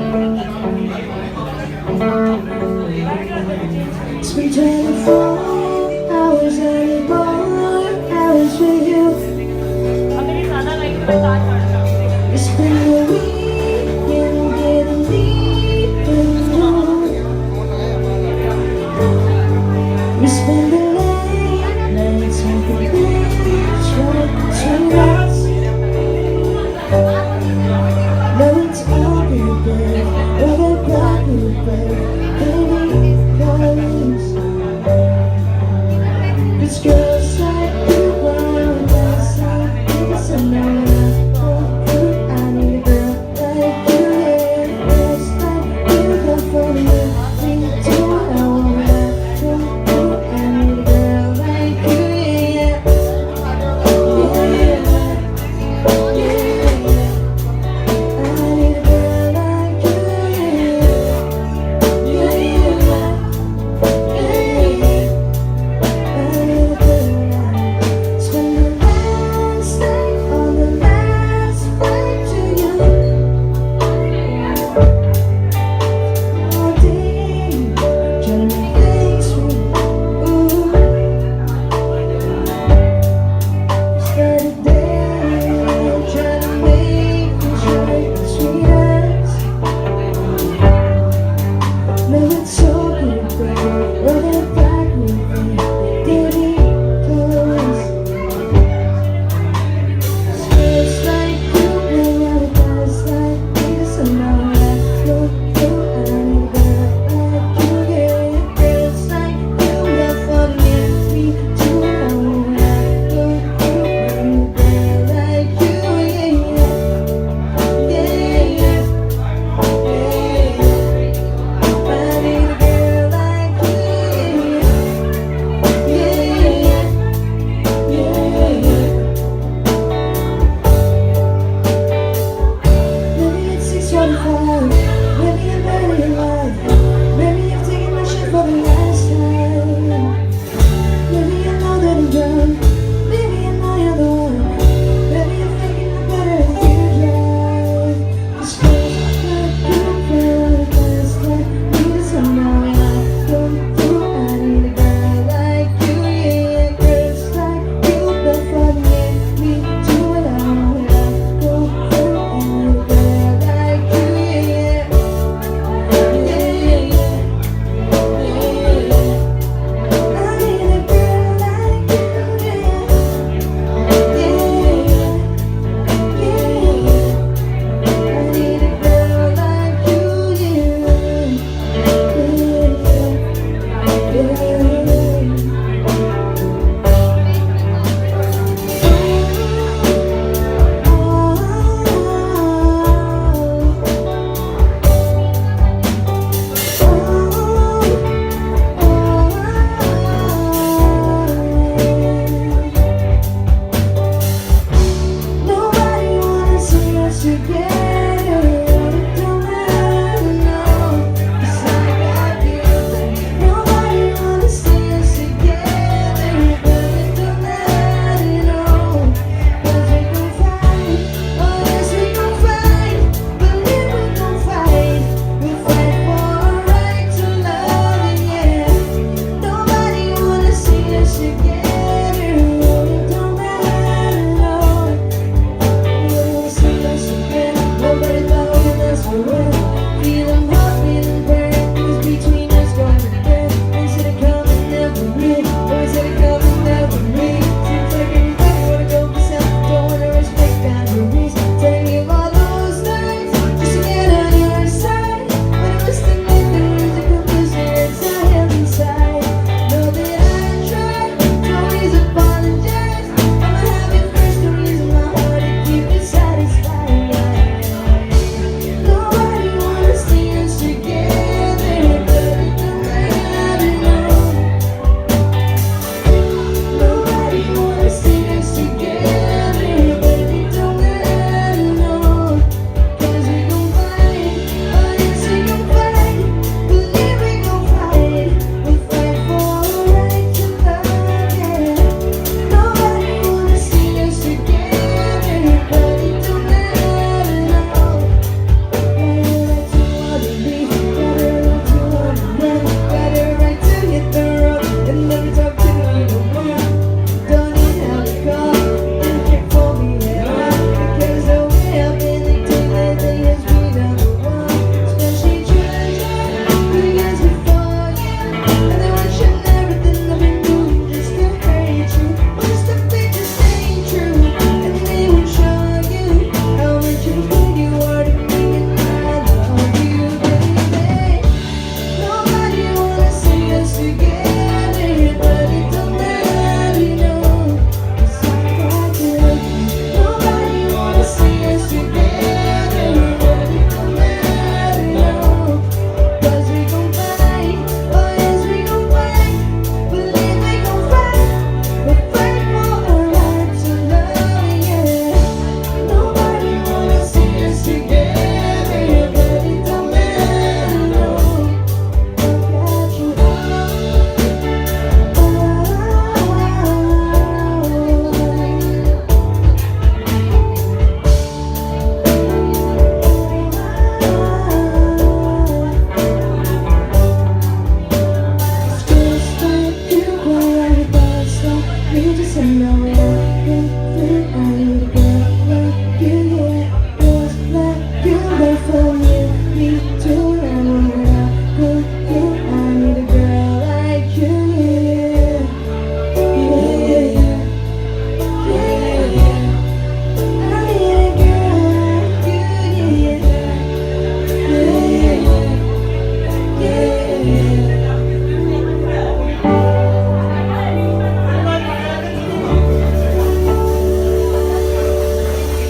It's been 24 hours and more hours with you. It's been a week and getting deeper into. We spend the late nights on the beach, right between us. No, it's all good, babe. Oh, they're black, babe. Baby, promise. It's girls like you, girls like this, and I need a girl like you, yeah. Girls like you, girl for me. Me too, I want that for you. I need a girl like you, yeah. Yeah, yeah. I need a girl like you, yeah. Yeah, yeah. No, it's so good, baby. Oh, they're back with me. Baby, close. It's like you, and other guys like this. And now I know I need a girl like you, yeah. Girls like you, love for me too. I want I need a girl like you, yeah, yeah, yeah, yeah. I need a girl like you, yeah, yeah, yeah. Maybe it's 6:45. Maybe I'm barely alive. Maybe I'm taking my shit for the last time. Maybe I know that I'm drunk. Maybe I know you're the one. Maybe I'm thinking I'm better if you drive. It's close like you, girl. It's like me, so now I don't do. I need a girl like you, yeah. Girls like you, but for me too. And I know I don't do. I need a girl like you, yeah.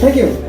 Thank you.